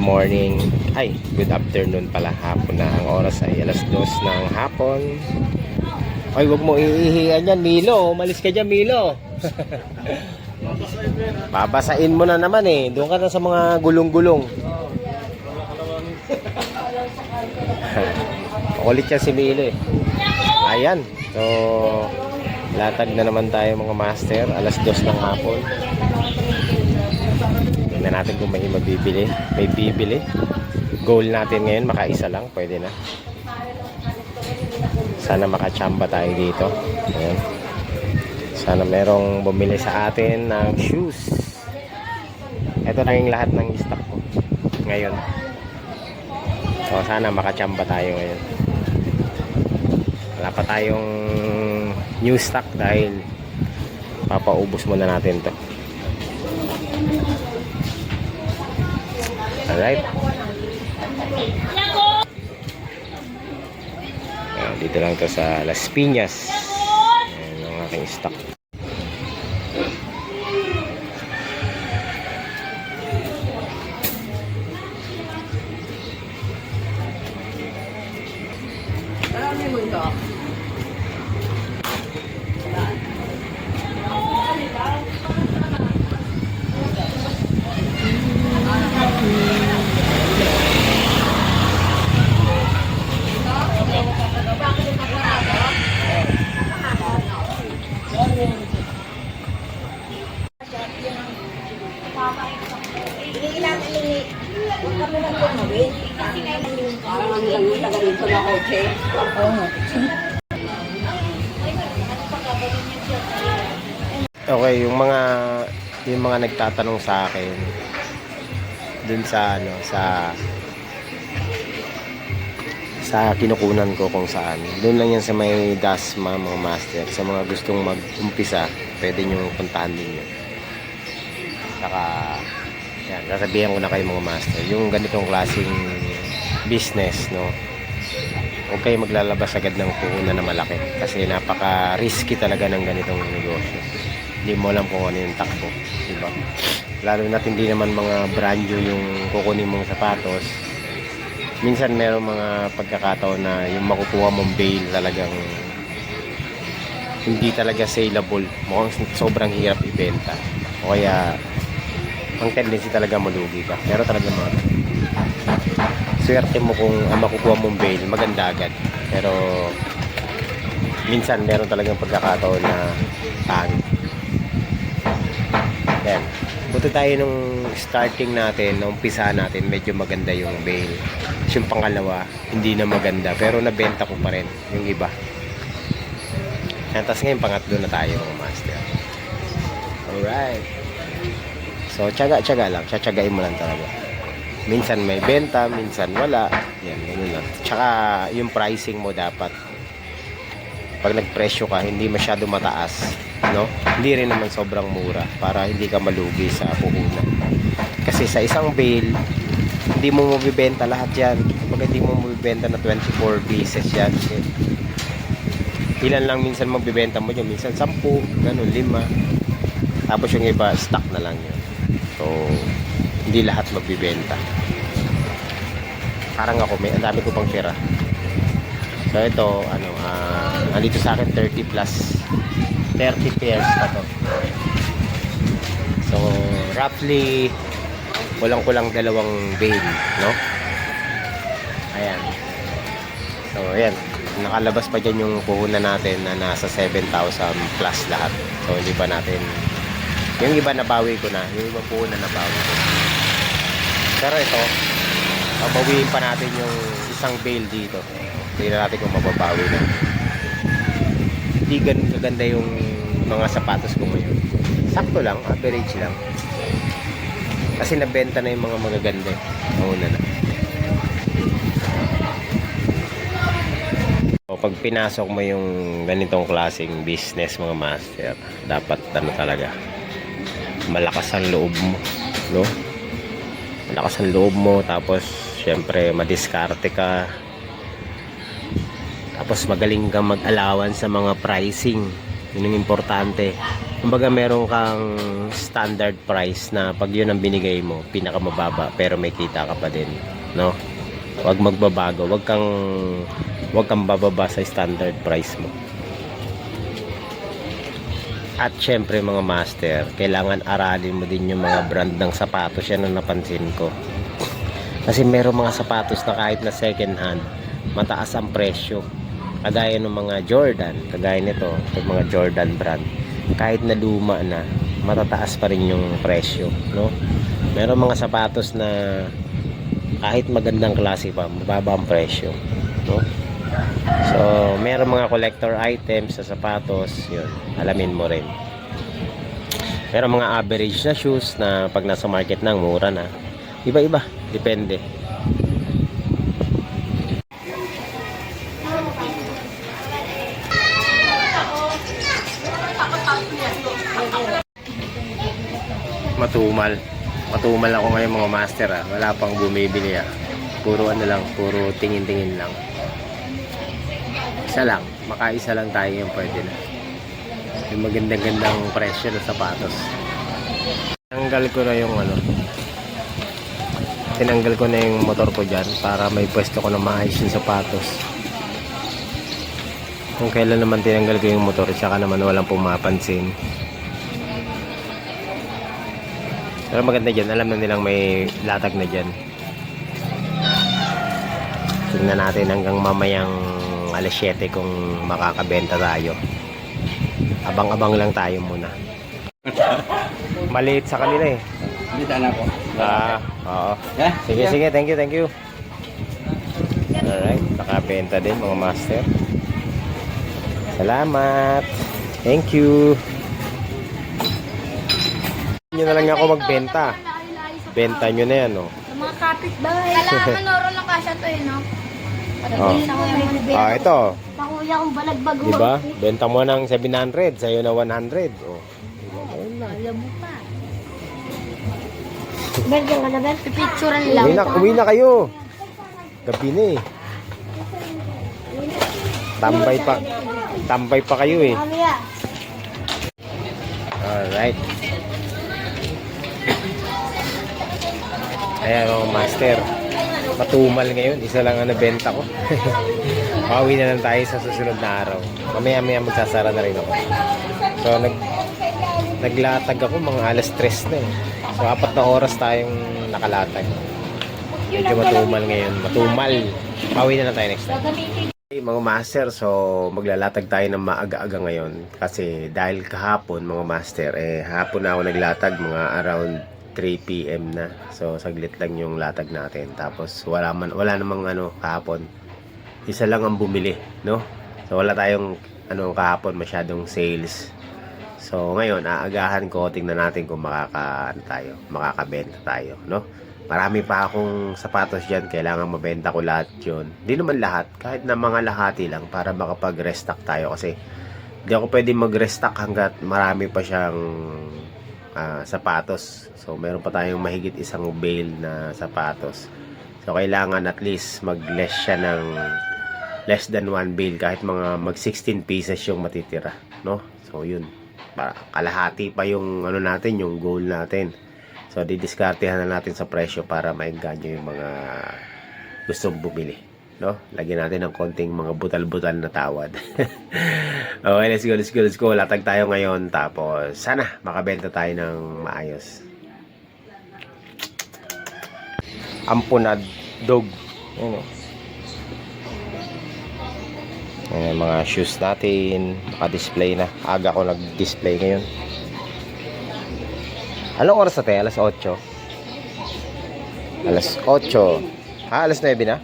morning. Ay, good afternoon pala. Hapon na. Ang oras ay alas 2 ng hapon. Ay, huwag mo iihian yan, Milo. Umalis ka dyan, Milo. Babasain mo na naman eh. Doon ka na sa mga gulong-gulong. Kulit yan si Milo eh. Ayan. So, latag na naman tayo mga master. Alas 2 ng hapon. Tingnan natin kung may mabibili. May bibili. Goal natin ngayon, makaisa lang. Pwede na. Sana makachamba tayo dito. Ayan. Sana merong bumili sa atin ng shoes. Ito lang yung lahat ng stock ko ngayon. So sana makachamba tayo ngayon. Wala pa tayong new stock dahil papaubos muna natin to. Alright. Ayan, dito lang to sa Las Piñas. Ayan ang aking stock. Okay, yung mga nagtatanong sa akin dun sa sa kinukunan ko kung saan. Doon lang yan sa may Dasma mga master. Sa mga gustong mag-umpisa, pwede nyo puntahan din yun. Saka yan, sasabihan ko na kayo mga master, yung ganitong klaseng business, no, huwag kayo maglalabas agad ng puhunan na malaki kasi napaka-risky talaga ng ganitong negosyo. Hindi mo alam kung ano yung takbo, diba? Lalo na't hindi naman mga brand new yung kukunin mong sapatos. Minsan meron mga pagkakataon na yung makukuha mong bail talagang hindi talaga saleable. Mukhang sobrang hirap ibenta. O kaya ang tendency talaga malugi ka. Pero talaga swerte mo kung ang makukuha mong bail maganda agad. Pero minsan meron talagang pagkakataon na pangit. Yan. Buti tayo nung starting natin, nung umpisa natin, medyo maganda yung bail. Yung pangalawa, hindi na maganda. Pero nabenta ko pa rin yung iba. Tapos ngayon, pangatlo na tayo mga master. Alright. So, tiyaga-tiyaga lang. Tiyagain mo lang talaga. Minsan may benta, minsan wala. Yan, ganun lang. Tsaka, yung pricing mo dapat. Pag nagpresyo ka, hindi masyado mataas. No? Hindi rin naman sobrang mura para hindi ka malugi sa puhunan. Kasi sa isang bail, hindi mo mabibenta lahat yan. Pag hindi mo mabibenta na 24 pieces yan. Ilan lang minsan mabibenta mo dyan. Minsan 10, ganun, 5. Tapos yung iba, stock na lang yun. So, hindi lahat mabibenta. Parang ako, ang dami ko pang pera. So, ito, andito sa akin 30 plus 30 pairs pa to. So, roughly kulang-kulang 2 bail, no? Ayan. So, ayan. Nakalabas pa dyan yung puhunan natin na nasa 7,000 plus lahat. So, hindi pa natin yung iba nabawi ko na. Yung iba puhunan nabawi ko. Pero ito, babawiin pa natin yung isang bail dito. Tingnan natin kung mababawi na. Hindi ganun kaganda yung mga sapatos ko ngayon. Sakto lang, average lang. Kasi nabenta na yung mga magaganda. Mauna na. O, pag pinasok mo yung ganitong klaseng business mga master, dapat talaga malakas ang loob mo, no? Malakas ang loob mo, tapos syempre madiskarte ka. Tapos magaling kang mag-alawan sa mga pricing. Yun ang importante. Kumbaga meron kang standard price na pag yun ang binigay mo, pinakamababa pero may kita ka pa din, no? Huwag magbabago, huwag kang bababa sa standard price mo. At syempre mga master, kailangan aralin mo din yung mga brand ng sapatos. Yan ang napansin ko. Kasi meron mga sapatos na kahit na second hand, mataas ang presyo. Kagaya ng mga Jordan, kagaya nito, yung mga Jordan brand. Kahit na luma na, matataas pa rin yung presyo, no? Meron mga sapatos na kahit magandang klase pa, mababa ang presyo, no? So, meron mga collector items sa sapatos, yun, alamin mo rin. Pero mga average na shoes na pag nasa market na, mura na. Iba-iba, depende. Matumal ako ngayon mga master, ah. Wala pang bumibili, ah. Puro ano lang, puro tingin-tingin lang. Isa lang, makaisa lang tayo yung pwede na. Yung magandang-gandang presyo ng sapatos. Tinanggal ko na yung motor ko dyan para may pwesto ko na maayos yung sapatos. Kung kailan naman tinanggal ko yung motor, tsaka naman walang pumapansin. Pero maganda dyan, alam na nilang may latag na dyan. Tingnan natin hanggang mamayang alas 7 kung makakabenta tayo. Abang-abang lang tayo muna. Maliit sa kanila eh. Dito na po. Oo. Sige, thank you. Alright, nakabenta din mga master. Salamat. Thank you. Nyo na lang ako magbenta. Benta nyo na yan, no? Sa mga kapitbahay. Kailangan manoro lang kasya to, no? Ito. Sa kuya kong balagbag. Diba? Benta mo ng 700, sa'yo na 100. Oh. Alam mo pa. Bigyan ka na, Ben? Pipicturan lang. Uwi na kayo. Gabi na eh. Tambay pa kayo eh. Alright. Ayan mga master. Matumal ngayon. Isa lang ang nabenta ko. Pauwi na lang tayo sa susunod na araw. Mamaya magsasara na rin ako. So naglatag ako mga alas 3 na eh. So 4 na oras tayong nakalatag. Medyo matumal ngayon. Matumal. Pauwi na lang tayo next time. Okay, mga master, so maglalatag tayo ng maaga-aga ngayon. Kasi dahil kahapon mga master, hapon na ako naglatag mga around 3 PM na. So saglit lang yung latag natin. Tapos wala namang kahapon. Isa lang ang bumili, no? So wala tayong kahapon masyadong sales. So ngayon aagahan ko, tingnan natin kung makakabenta tayo, no? Marami pa akong sapatos diyan, kailangan mabenta ko lahat 'yon. Hindi naman lahat, kahit na mga lahati lang para makapag-restock tayo kasi hindi ako pwedeng mag-restock hanggat marami pa siyang sapatos. So meron pa tayong mahigit isang bale na sapatos. So kailangan at least mag-less siya ng less than 1 bale, kahit mga mag 16 pieces yung matitira, no? So yun, para kalahati pa yung natin, yung goal natin. So didiskartehan na natin sa presyo para maengganyo yung mga gustong bumili, no? Lagyan natin ng konting mga butal-butal na tawad. Okay, let's go. Latag tayo ngayon, tapos sana makabenta tayo ng maayos. Ampunad dog. Ayan, mga shoes natin naka-display na. Aga ko nag-display ngayon. Anong oras natin? Alas 8. Alas 8. Alas 9 na?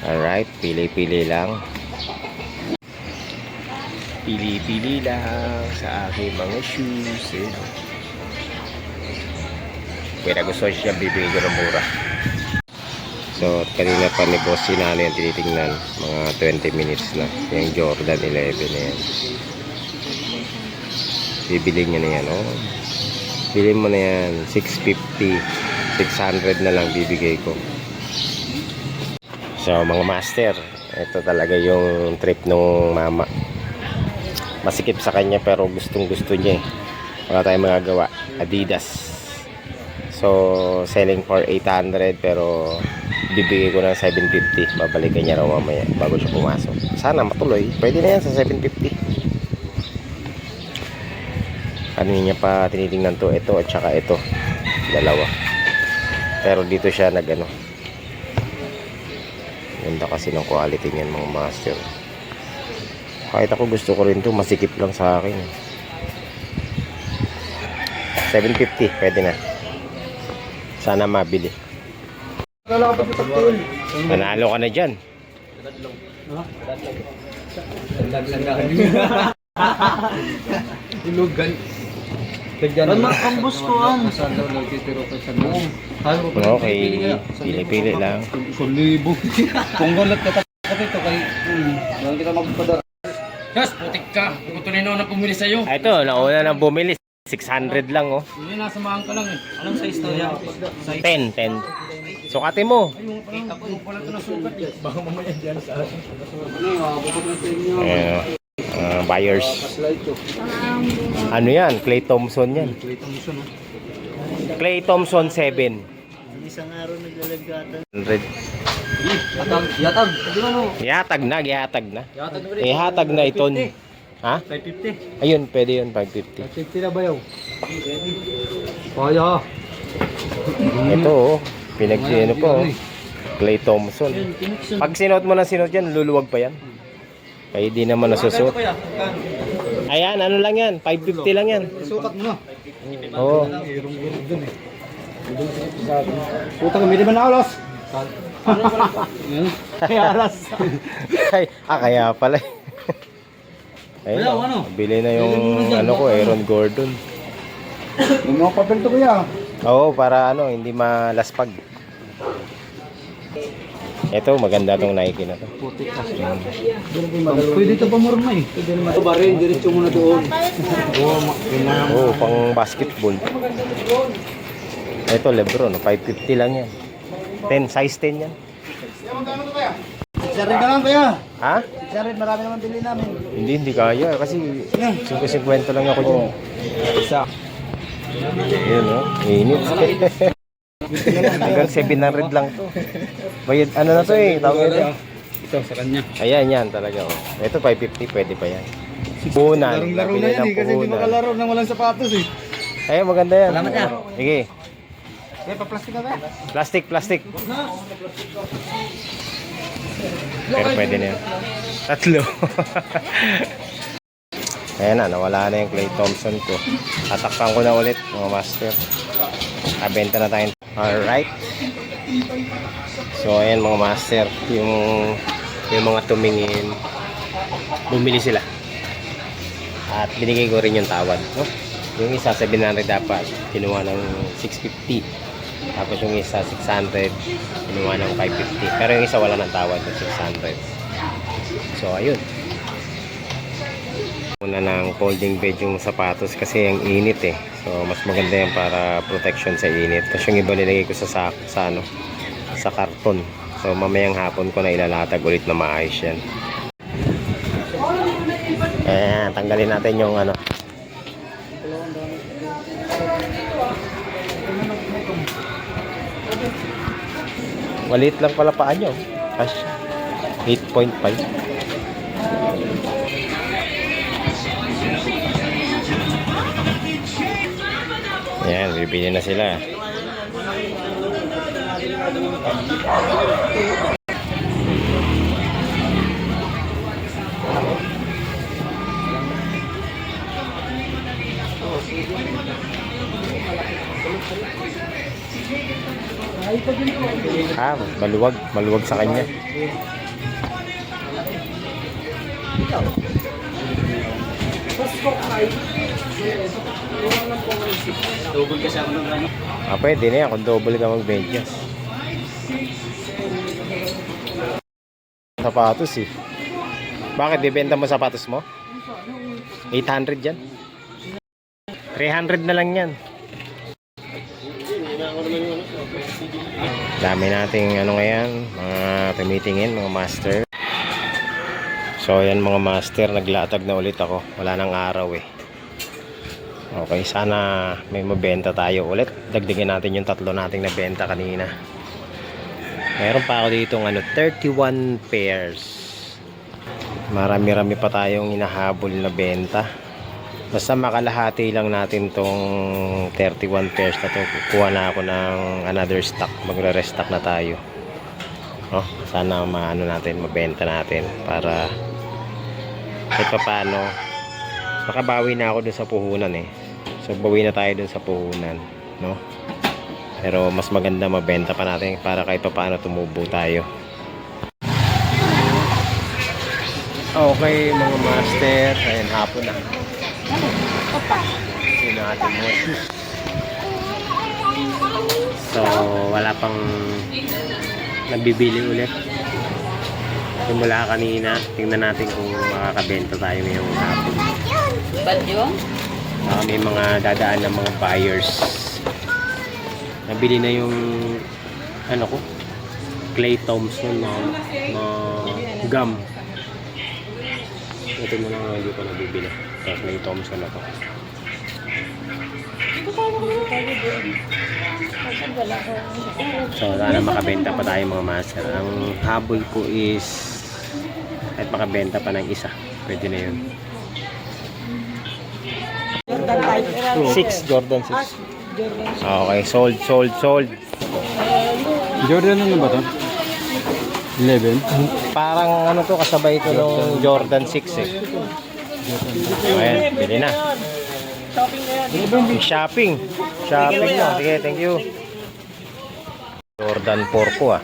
Alright, pili-pili lang. Pili-pili lang sa aking mga shoes. Kaya gusto siya, bibigay ko ng mura. So, kanina pa ni Boss Sinano yung tinitingnan. Mga 20 minutes na. Yung Jordan 11 na yan. Bibili niya na yan. Oh. Bili mo na yan. 650. 600 na lang bibigay ko. So, mga master. Ito talaga yung trip nung mama. masikip sa kanya pero gustong gusto niya eh. Wala tayong magagawa. Adidas. So, selling for 800 pero bibigay ko ng 750. Babalikan niya raw mamaya bago siya pumasok. Sana matuloy. Pwede na yan sa 750. Kanina niya pa tinitingnan to. Ito at saka ito. Dalawa. Pero dito siya nag-ano. Ganda kasi ng quality niyan mga master. Kahit ako gusto ko rin to. Masikip lang sa akin. 750. Pwede na. Sana mabili. Nanalo ka na dyan. Ilugan. Kagyan na kambus ko ang salo nagtitiro ka sa mo. Okay, pili-pili lang. 1,000. Kung gulat ka dito kay lang kita magpadara. Yes, putik ka. Kutunin na pumili sa iyo. Ito, nauna nang bumili. 600 lang oh. Hindi nasa mahang ka lang eh. Anong size to yan? 10. Sukati mo. Yung pala ito na sukat eh. Baka mamaya dyan sa atin. Ano yung makakapot na sa inyo? Buyers. Ano yan? Clay Thompson yan. Clay Thompson 7. Isang araw naglalagatan. 100. Yatag. Di ba no? Ihatag na. Yatag na rin. Ihatag na ito. Ha? 550. Ayun, pwede yun. 550. 550 na ba yaw? Kaya. Ito oh. Pinag-ano po. Clay Thompson. Pag sinuot mo na sinuot yan, luluwag pa yan. Kaya di naman nasusuot. Ayan, ano lang yan? 550 lang yan. Sukat mo na. Oo. Irong-irong dun eh. Puta ka, hindi ba na alas? Kaya alas. Kaya pala. Ayun, Kuya, ano? bili na yung ano ko, Aaron Gordon. Yung mga papel to kuya. Oo, para ano, hindi malaspag. Ito, maganda tong Nike na to. Putik ka. Pwede ito pa murma eh. Ito ba rin, diretso mo na doon. Oo, pang basketball. Ito, Lebron, 550 lang yan. 10, size 10 yan. Isa rin naman kuya. Ha? Isa rin, marami naman bili namin. Hindi kaya. Kasi 550 lang ako dyan. Isa. Yun, no? Init. Hanggang 700 lang to. Bayad, ano na to eh. Tawag ito. Ito sa kanya. Ayan, yan talaga. Oh. Ito 550, pwede pa yan. Puhunan. Larong-laro na Nabili yan ng eh. Kasi hindi puhunan. makalaro nang walang sapatos eh. Ay, maganda yan. Salamat yan. Sige. Kaya pa-plastic ka ba? Plastic. Pero pwede na yan. Tatlo. Ayan na, nawala na yung Clay Thompson ko. Tatakpan ko na ulit, mga master. Kabenta na tayo. Alright. So, ayan mga master. Yung mga tumingin, bumili sila. At binigay ko rin yung tawad. No? Yung isa 700 dapat, kinuha ng 650. Tapos yung isa 600, kinuha ng 550. Pero yung isa wala ng tawad ng 600. So, ayun. Una ng folding bed yung sapatos kasi ang init eh. So mas maganda yan para protection sa init. Tapos yung iba nilagay ko sa ano, sa karton. So mamayang hapon ko na ilalatag ulit na maayos yan. Ayan, tanggalin natin yung ano. Maliit lang pala paa nyo. Cash 8.5. Ayan, bibili na sila. Maluwag sa kanya. Double kasi ako ng ano. Pwede na yan kung double ka mag-medyas. Sapatos eh. Bakit bibenta mo sapatos mo? 800 yan. 300 na lang yan. Dami nating ano ngayon, mga tumitingin, mga master. So yan mga master, naglatag na ulit ako. Wala nang araw eh. Okay, sana may mabenta tayo ulit. Dagdagan natin yung 3 nating nabenta kanina. Meron pa ako dito ng 31 pairs. Marami-rami pa tayong inahabol na benta. Basta makalahati lang natin tong 31 pairs na to. Kuha na ako ng another stock. Magre-restock na tayo. Oh, sana maano natin, mabenta natin para kahit pa paano makabawi na ako dun sa puhunan eh. So bawi na tayo dun sa puhunan, no? Pero mas maganda mabenta pa natin para kahit pa paano tumubo tayo. Okay mga master, ayun hapon na. Yun ang ating mga shoes. So wala pang nabibili ulit. Simula kanina, tingnan natin kung makakabenta tayo ngayong hapon. Badyo? Baka may mga dadaan ng mga buyers. Nabili na yung ano ko, Clay Thompson na gum. Ito mo lang hindi pa nabibili. Clay Thompson na to. So sana makabenta pa tayo mga master. Ang habol ko is kahit makabenta pa ng isa, pwede na yun. 6 Jordan 6. Okay, sold. Jordan ano ba to? 11? Parang ano to, kasabay ito ng Jordan 6 eh. Ayan, pili na. Shopping na. Sige, thank you. Jordan 4 ko ah.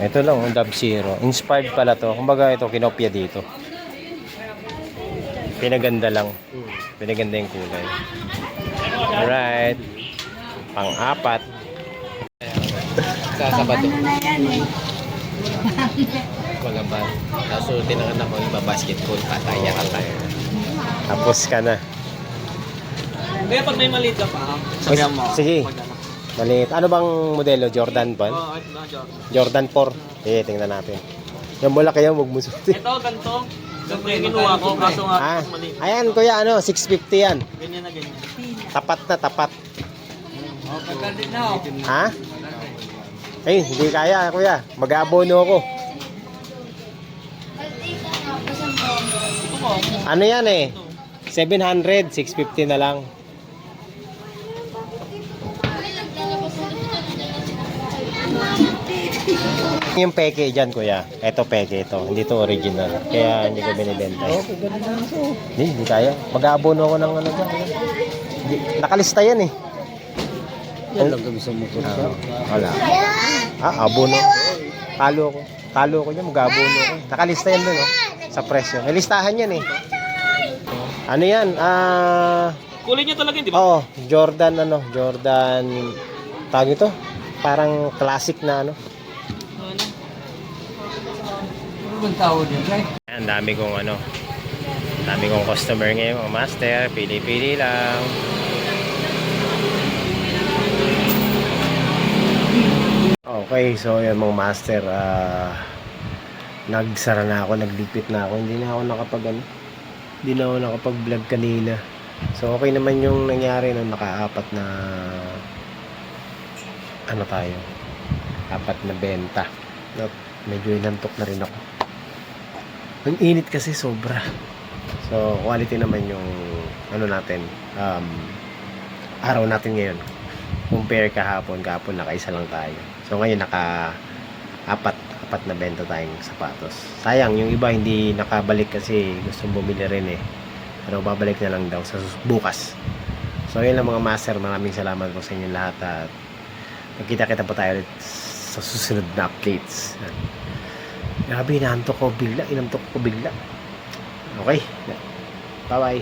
Ito lang, Dub Zero. Inspired pala to. Kumbaga ito, kinopya dito. Pinaganda lang. Pinaganda yung kulay. Alright. Pang-4. Sasabat to. Wala ba? Kaso tinangan ako yung basketball pataya ka tayo. Tapos ka na. Kaya pag may maliit ka pa, sabihan mo. Sige. Maliit. Ano bang modelo? Jordan ba? Oo, Jordan 4. Eh, tingnan natin. Yung mula kayo, huwag mo suti. ito, ganito. Siyempre, kinuha ko, kaso nga, Ah, maliit. ayan kuya, 650 yan. Ganyan na ganyan. Tapat na, tapat. Oh, pagkandit na ako. Ha? Ay, hindi kaya kuya. Mag-aabono ako. Ano yan eh? 700, 650 na lang. Yung peke dyan kuya. Ito peke ito. Hindi to original. Kaya hindi ko binibenta. Hindi kaya. Mag-aabono ako ng ano dyan. Nakalista yan eh. Yan lang kami sa motor ka. Wala. Ah, abono. Talo ko niya, mag-abono ko. Nakalista yan dun, oh, sa presyo. May listahan yan eh. Ano yan? Kulay niya talaga, di ba? Oo, Jordan, tawag ito? Parang classic na ano. Ano bang tawag yan, guys? Ang dami kong customer ngayon, mga master. Pili-pili lang. Okay, so yan mga master, nagsara na ako, naglipit na ako. Hindi na ako nakapag-vlog kanina. So okay naman yung nangyari nung naka-4 na ano tayo, 4 na benta. Medyo inantok na rin ako. Ang init kasi sobra. So quality naman yung ano natin, araw natin ngayon. Compare kahapon naka-1 lang tayo. So ngayon naka-4 na benta tayong sapatos. Sayang yung iba hindi nakabalik kasi gusto bumili rin eh. Pero babalik na lang daw sa bukas. So yun lang mga master, maraming salamat po sa inyo lahat at magkita-kita po tayo ulit sa susunod na updates. Grabe, inantok ko bigla. Okay, bye bye.